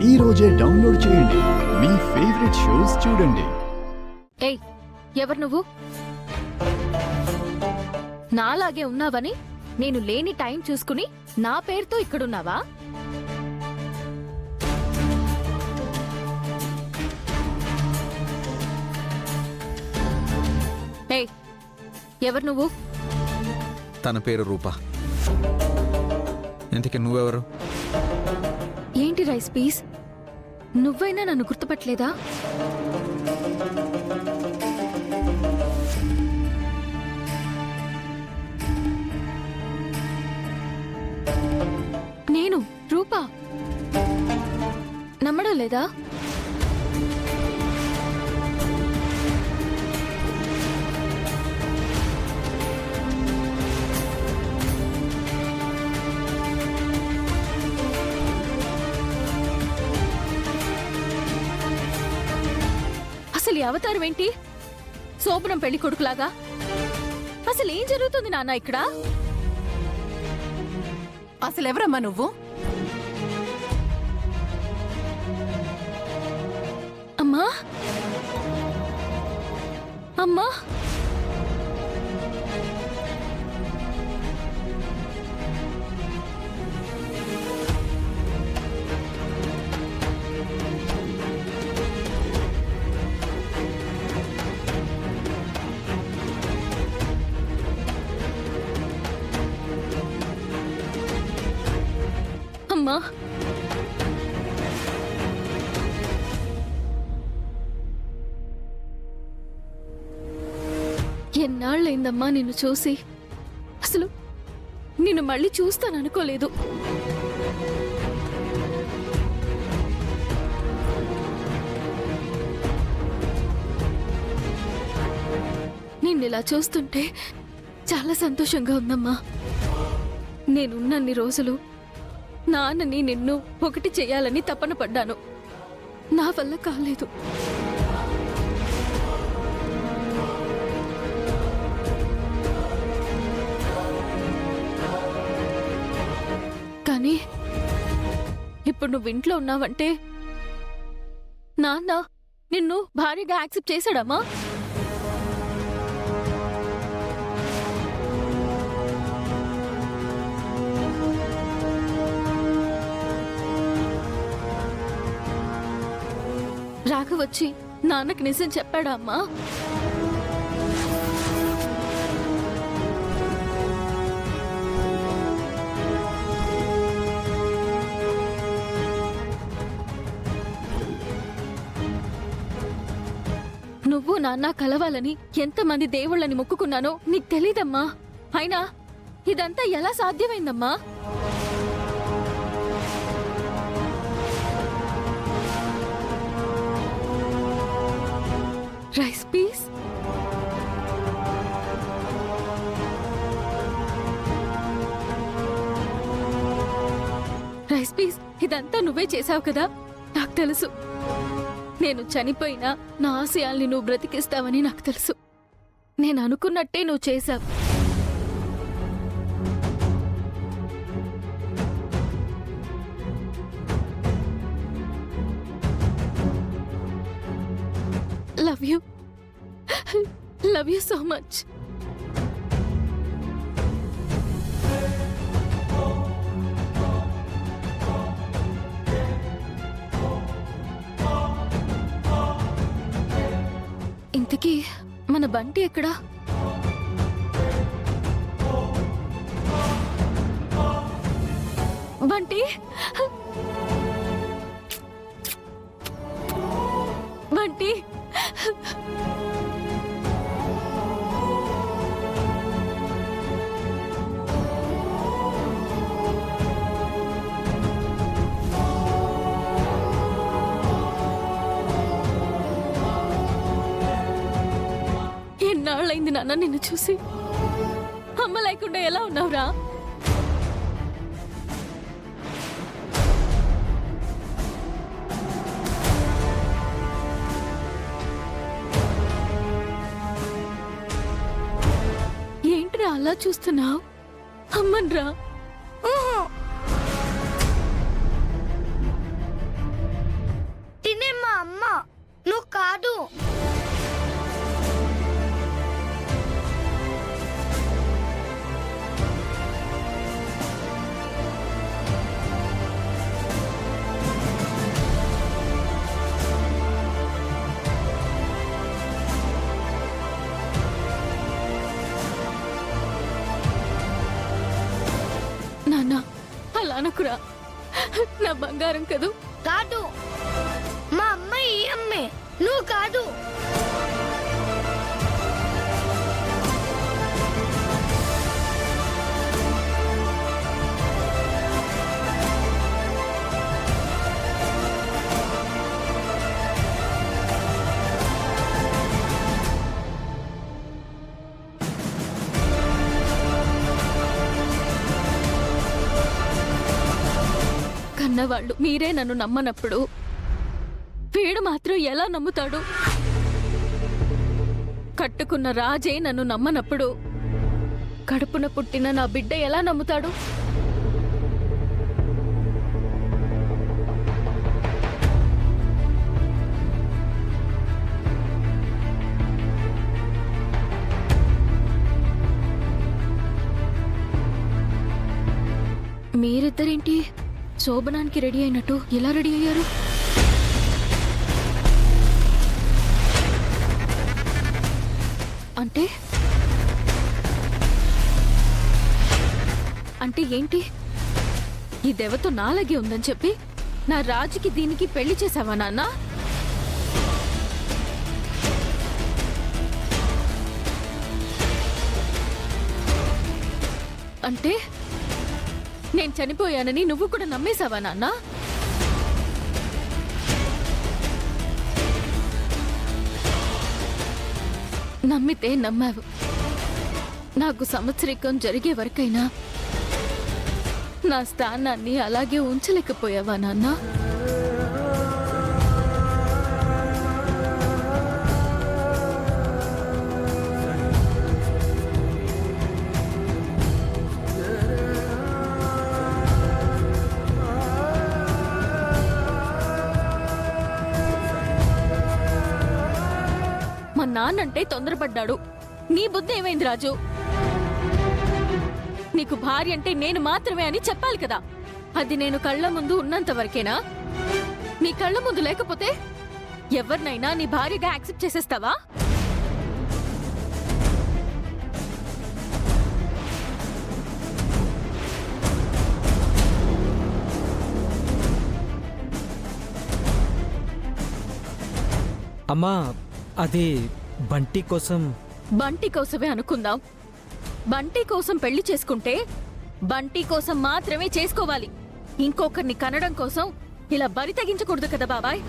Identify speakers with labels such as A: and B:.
A: ఈ రోజే డౌన్లోడ్ చేయండి. మీ ఫేవరెట్ షోస్ చూడండి.
B: ఏయ్, ఎవరు నువ్వు? నాలాగే ఉన్నావని నేను లేని టైం చూసుకుని నా పేరుతో ఇక్కడున్నావా? ఏయ్, ఎవరు నువ్వు?
C: తన పేరు రూప. ఇంతకీ నువ్వెవరు?
B: ఏంటి రైస్ పీస్, నువ్వైనా నన్ను గుర్తుపట్టలేదా? నేను రూపా. నమ్మడం లేదా? అసలు ఈ అవతారం ఏంటి? శోభనం పెళ్లి కొడుకులాగా. అసలు ఏం జరుగుతుంది నాన్న ఇక్కడ?
D: అసలెవరమ్మా నువ్వు?
B: అమ్మా, అమ్మా, అమ్మా. ఎన్నాళ్ళైందమ్మా నిన్ను చూసి. అసలు నిన్ను మళ్ళీ చూస్తాననుకోలేదు. నిన్నిలా చూస్తుంటే చాలా సంతోషంగా ఉందమ్మా. నేనున్నన్ని రోజులు నాన్నని నిన్ను ఒకటి చేయాలని తపన పడ్డాను. నా వల్ల కాలేదు. కానీ ఇప్పుడు నువ్వు ఇంట్లో ఉన్నావంటే నాన్న నిన్ను భారీగా యాక్సెప్ట్ చేశాడమ్మా. రాఘవచ్చి నాన్నకి నిజం చెప్పాడా అమ్మా? నువ్వు నాన్న కలవాలని ఎంతమంది దేవుళ్ళని మొక్కుకున్నానో నీకు తెలీదమ్మా. అయినా ఇదంతా ఎలా సాధ్యమైందమ్మా? రైస్ పీస్, రైస్ పీస్, ఇదంతా నువ్వే చేశావు కదా. నాకు తెలుసు. నేను చనిపోయినా నా ఆశయాల్ని నువ్వు బ్రతికిస్తావని నాకు తెలుసు. నేను అనుకున్నట్టే నువ్వు చేశావు. Love you, love you so much. ఇంతకీ మన బంటి ఎక్కడా? బంటి, బంటి, ఎన్నాళ్ళైంది నాన్న నిన్ను చూసి. అమ్మ లేకుండా ఎలా ఉన్నావురా? ఏంట్రా అలా చూస్తున్నావు? అమ్మన్రా.
E: నువ్వు కాదు.
B: నాన్న అలా అనకురా. నా బంగారం కదూ.
E: కాదు, మా అమ్మ ఈ అమ్మే, నువ్వు కాదు.
B: కన్నవాళ్ళు మీరే నన్ను నమ్మనప్పుడు వీడు మాత్రం ఎలా నమ్ముతాడు? కట్టుకున్న రాజే నన్ను నమ్మనప్పుడు కడుపున పుట్టిన నా బిడ్డ ఎలా నమ్ముతాడు? మీరిద్దరేంటి శోభనానికి రెడీ అయినట్టు ఎలా రెడీ అయ్యారు? అంటే అంటే ఏంటి? ఈ దేవత నాలాగే ఉందని చెప్పి నా రాజుకి దీనికి పెళ్లి చేసావా నాన్న? అంటే నేను చనిపోయానని నువ్వు కూడా నమ్మేశావా నాన్న? నమ్మితే నమ్మావు. నాకు సంవత్సరికం జరిగే వరకైనా నా స్థానాన్ని అలాగే ఉంచలేకపోయావా నాన్న? మా నాన్నంటే తొందరపడ్డాడు. నీ బుద్ధి ఏమైంది రాజు? నీకు భార్య అంటే నేను మాత్రమే అని చెప్పాలి కదా. అది నేను కళ్ళ ముందు ఉన్నంత వరకేనా? నీ కళ్ళ ముందు లేకపోతే ఎవరినైనా నీ భార్యగా యాక్సెప్ట్ చేసేస్తావా?
F: అమ్మా, అది బంటి కోసం.
B: బంటి కోసమే అనుకుందాం. బంటి కోసం పెళ్లి చేసుకుంటే బంటి కోసం మాత్రమే చేసుకోవాలి. ఇంకొకరిని కనడం కోసం ఇలా బరి తెగించకూడదు కదా బాబాయ్.